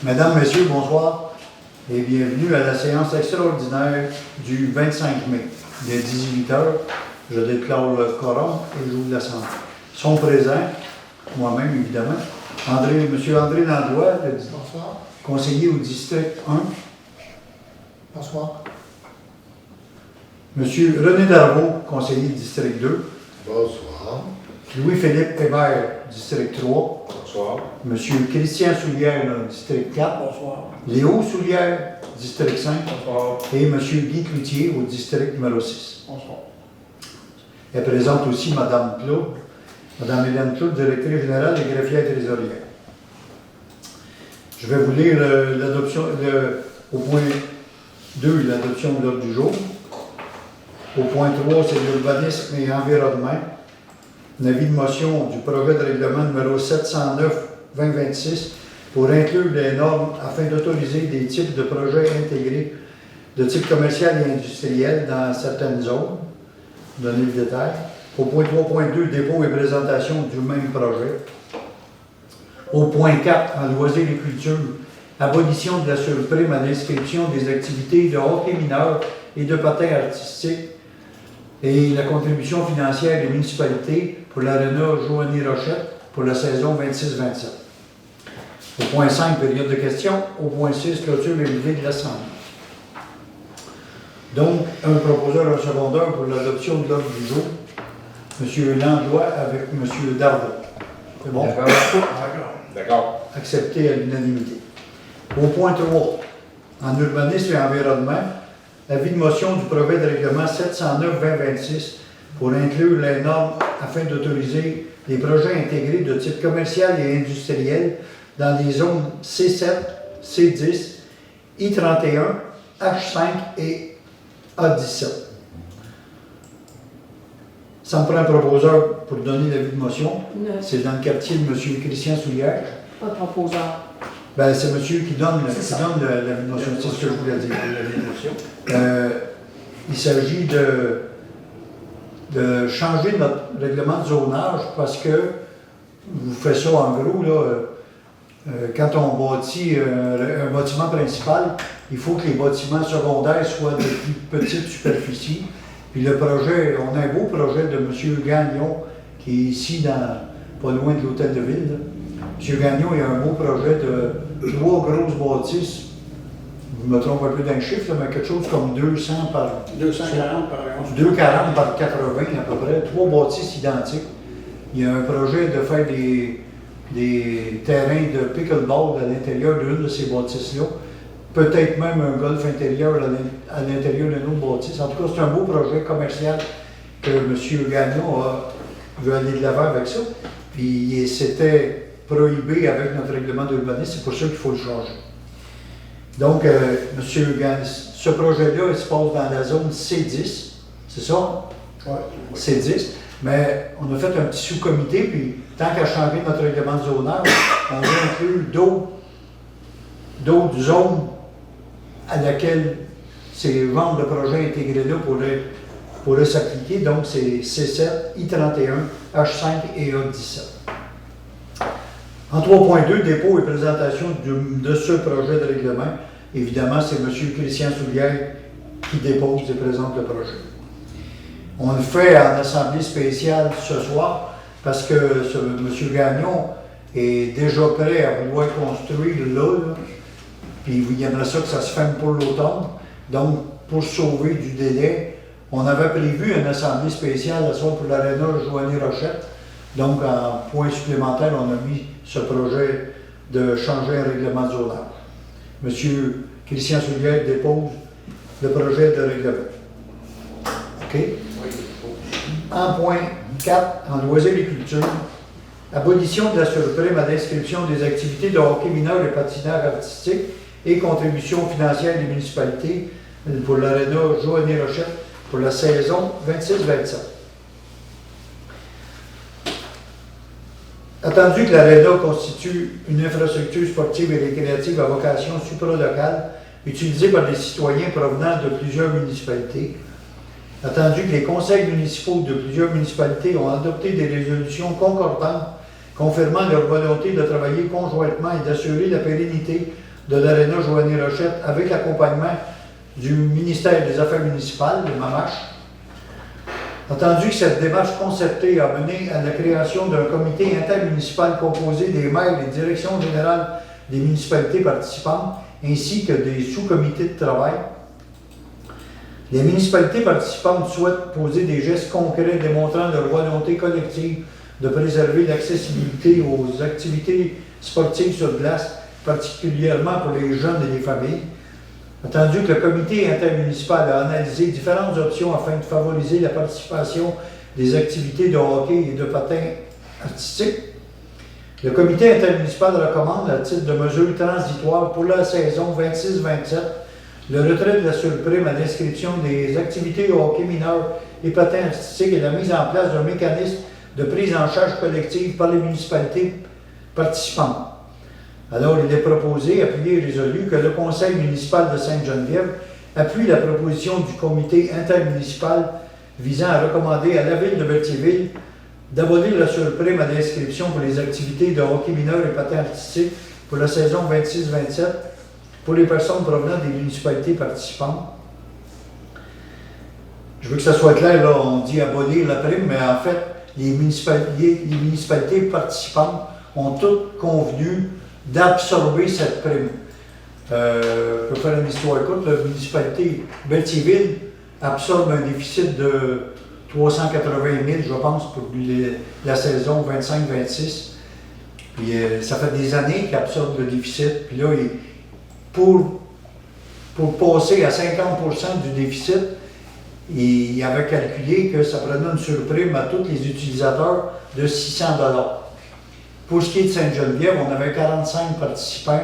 Mesdames, Messieurs, bonsoir et bienvenue à la séance extraordinaire du 25 mai. Il est 18h, je déclare le quorum et j'ouvre l'assemblée. Sont présents, moi-même évidemment, M. André Landois, Bonsoir. conseiller au district 1. Bonsoir. M. René Darvaux, conseiller district 2. Bonsoir. Louis-Philippe Hébert, district 3. Bonsoir. M. Christian Soulière, district 4. Bonsoir. Léo Soulière, district 5. Bonsoir. Et M. Guy Cloutier au district numéro 6. Bonsoir. Elle présente aussi Mme Claude, Mme Hélène Claude, directrice générale et greffière trésorière. Je vais vous lire l'adoption, au point 2, l'adoption de l'ordre du jour. Au point 3, c'est l'urbanisme et environnement. Un avis de motion du projet de règlement numéro 709-2026 pour inclure les normes afin d'autoriser des types de projets intégrés de type commercial et industriel dans certaines zones. Donner le détail. Au point 3.2, dépôt et présentation du même projet. Au point 4, en loisirs et culture, abolition de la surprime à l'inscription des activités de hockey mineur et de patin artistique et la contribution financière des municipalités pour l'aréna Joanie-Rochette pour la saison 26-27. Au point 5, période de questions. Au point 6, clôture élevée de l'Assemblée. Donc, un proposeur, un secondeur pour l'adoption de l'ordre du jour. M. Landois avec M. Darvaux. C'est bon? D'accord. Accepté à l'unanimité. Au point 3, en urbanisme et environnement, avis de motion du projet de règlement 709-2026 pour inclure les normes afin d'autoriser les projets intégrés de type commercial et industriel dans les zones C7, C10, I31, H5 et A17. Ça me prend un proposeur pour donner l'avis de motion. C'est dans le quartier de M. Christian Soulière. Pas de proposeur. Ben, c'est monsieur qui donne l'avis de motion. C'est ce que je voulais dire. Il s'agit de changer notre règlement de zonage parce que, vous faites ça en gros, là, quand on bâtit un bâtiment principal, il faut que les bâtiments secondaires soient de plus petite superficie. Puis le projet, on a un beau projet de M. Gagnon qui est ici, pas loin de l'hôtel de ville. Là. M. Gagnon, il a un beau projet de 3 grosses bâtisses. Je me trompe un peu d'un chiffre, là, mais quelque chose comme 200 par... 240 par 11. 240 par 80 à peu près, 3 bâtisses identiques. Il y a un projet de faire des terrains de pickleball à l'intérieur d'une de ces bâtisses-là. Peut-être même un golf intérieur à l'intérieur d'une autre bâtisse. En tout cas, c'est un beau projet commercial que M. Gagnon veut aller de l'avant avec ça. Puis c'était prohibé avec notre règlement d'urbanisme, c'est pour ça qu'il faut le changer. Donc, M. Gagnon, ce projet-là, il se passe dans la zone C10, c'est ça? Oui. C10. Mais on a fait un petit sous-comité, puis tant qu'à changer notre règlement de zonage, on va inclure d'autres zones à laquelle ces genres de projets intégrés-là pourraient s'appliquer. Donc, c'est C7, I31, H5 et A17. En 3.2, dépôt et présentation de ce projet de règlement. Évidemment, c'est M. Christian Soulière qui dépose et présente le projet. On le fait en assemblée spéciale ce soir parce que M. Gagnon est déjà prêt à vouloir construire là. Puis il aimerait ça que ça se ferme pour l'automne. Donc, pour sauver du délai, on avait prévu une assemblée spéciale à soir pour l'aréna Joanie-Rochette. Donc, en point supplémentaire, on a mis ce projet de changer un règlement de zonage. M. Christian Soulière dépose le projet de règlement. OK? En point 4, en loisirs et culture, abolition de la surprime à l'inscription des activités de hockey mineur et patinage artistique et contribution financière des municipalités pour l'aréna Joanie-Rochette pour la saison 26-27. Attendu que l'aréna constitue une infrastructure sportive et récréative à vocation supralocale utilisée par des citoyens provenant de plusieurs municipalités, attendu que les conseils municipaux de plusieurs municipalités ont adopté des résolutions concordantes confirmant leur volonté de travailler conjointement et d'assurer la pérennité de l'Aréna Joanie Rochette avec l'accompagnement du ministère des Affaires municipales, le MAMACH. Entendu que cette démarche concertée a mené à la création d'un comité intermunicipal composé des maires et directions générales des municipalités participantes, ainsi que des sous-comités de travail. Les municipalités participantes souhaitent poser des gestes concrets démontrant leur volonté collective de préserver l'accessibilité aux activités sportives sur glace, particulièrement pour les jeunes et les familles. Attendu que le comité intermunicipal a analysé différentes options afin de favoriser la participation des activités de hockey et de patin artistique, le comité intermunicipal recommande, à titre de mesure transitoire pour la saison 26-27, le retrait de la surprime à l'inscription des activités de hockey mineur et patin artistique et la mise en place d'un mécanisme de prise en charge collective par les municipalités participantes. Alors, il est proposé, appuyé et résolu, que le conseil municipal de Sainte-Geneviève appuie la proposition du comité intermunicipal visant à recommander à la ville de Berthierville d'abolir la surprime à l'inscription pour les activités de hockey mineur et patin artistique pour la saison 26-27 pour les personnes provenant des municipalités participantes. Je veux que ça soit clair, là, on dit abolir la prime, mais en fait, les municipalités participantes ont toutes convenu d'absorber cette prime. Je peux faire une histoire courte. La municipalité Berthierville absorbe un déficit de 380 000, je pense, pour la saison 25-26. Puis ça fait des années qu'ils absorbent le déficit. Puis là, pour passer à 50% du déficit, il avait calculé que ça prenait une surprime à tous les utilisateurs de 600 $. Pour ce qui est de Sainte-Geneviève, on avait 45 participants.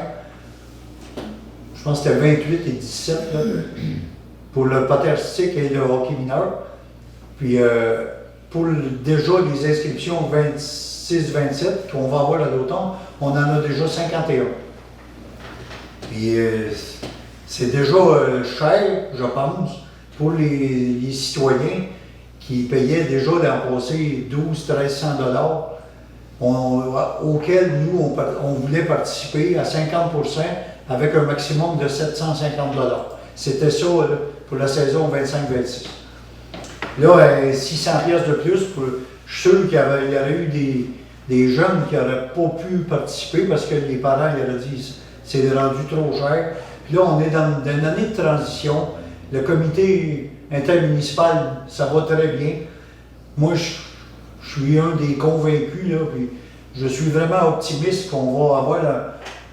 Je pense que c'était 28 et 17 là, pour le patin artistique et le hockey mineur. Puis pour déjà les inscriptions 26-27 qu'on va avoir à l'automne, on en a déjà 51. Puis c'est déjà cher, je pense, pour les citoyens qui payaient déjà l'an passé 12-1300 $, auquel nous, on voulait participer à 50% avec un maximum de 750 $. C'était ça là, pour la saison 25-26. Là, 600 pièces de plus, je suis sûr qu'il y aurait eu des jeunes qui n'auraient pas pu participer parce que les parents ils auraient dit c'est rendu trop cher. Puis là, on est dans une année de transition. Le comité intermunicipal, ça va très bien. Moi, je suis un des convaincus, là, puis je suis vraiment optimiste qu'on va avoir,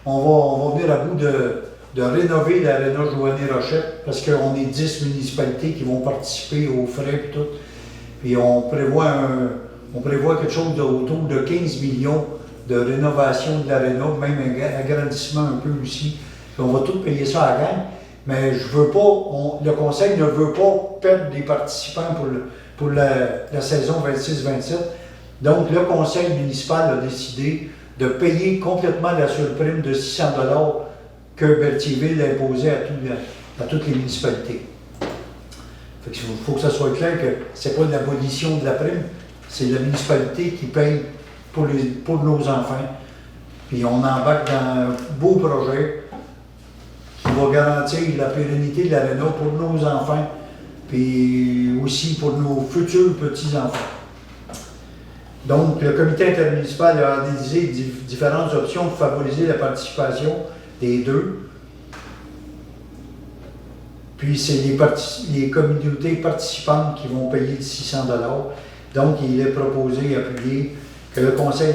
on va venir à bout de rénover l'Aréna Joanie Rochette, parce qu'on est 10 municipalités qui vont participer aux frais et tout. Puis on prévoit quelque chose autour de 15 millions de rénovation de l'Aréna, même un agrandissement un peu aussi. Puis on va tout payer ça à la gang. Mais je veux pas, le conseil ne veut pas perdre des participants pour la saison 26-27. Donc, le conseil municipal a décidé de payer complètement la surprime de 600 $ que Berthierville imposait à toutes les municipalités. Fait que faut que ça soit clair que c'est pas l'abolition de la prime, c'est la municipalité qui paye pour nos enfants. Puis on embarque dans un beau projet qui va garantir la pérennité de l'Aréna pour nos enfants, puis aussi pour nos futurs petits-enfants. Donc, le comité intermunicipal a analysé différentes options pour favoriser la participation des deux. Puis, c'est les communautés participantes qui vont payer de 600 $. Donc, il est proposé et appuyé que le conseil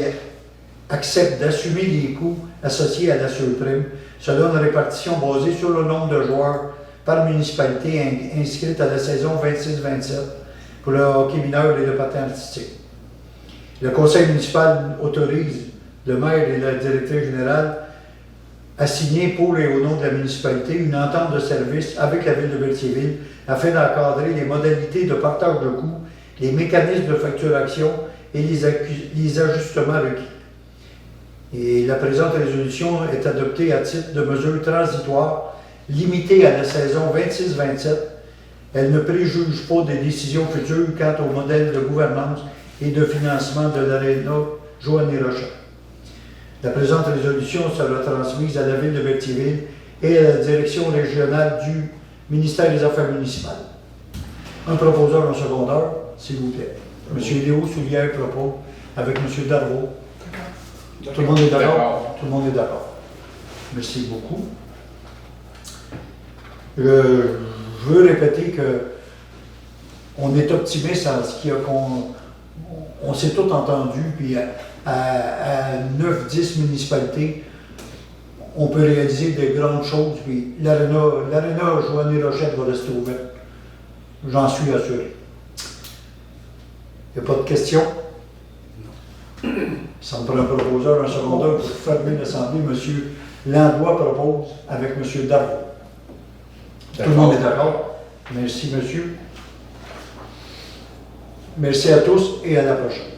accepte d'assumer les coûts associés à la surprime selon une répartition basée sur le nombre de joueurs par municipalité inscrite à la saison 26-27 pour le hockey mineur et le patin artistique. Le conseil municipal autorise le maire et la directrice générale à signer pour et au nom de la municipalité une entente de service avec la ville de Berthierville afin d'encadrer les modalités de partage de coûts, les mécanismes de facturation et les ajustements requis. Et la présente résolution est adoptée à titre de mesure transitoire limitée à la saison 26-27. Elle ne préjuge pas des décisions futures quant au modèle de gouvernance et de financement de l'Aréna Joanie Rochette. La présente résolution sera transmise à la Ville de Berthierville et à la Direction régionale du ministère des Affaires municipales. Un proposeur en secondaire, s'il vous plaît. M. Léo Soulière propose avec M. Darvaux. Tout le monde est d'accord? Tout le monde est d'accord. Merci beaucoup. Je veux répéter que on est optimiste en ce qui a on s'est tout entendu, puis à 9-10 municipalités, on peut réaliser de grandes choses, puis l'aréna Joannée Rochette va rester ouverte. J'en suis assuré. Il n'y a pas de questions? Ça me prend un proposeur, un secondaire pour fermer l'Assemblée. M. Landois propose avec M. Darvaux. Tout le monde est d'accord? Merci, monsieur. Merci à tous et à la prochaine.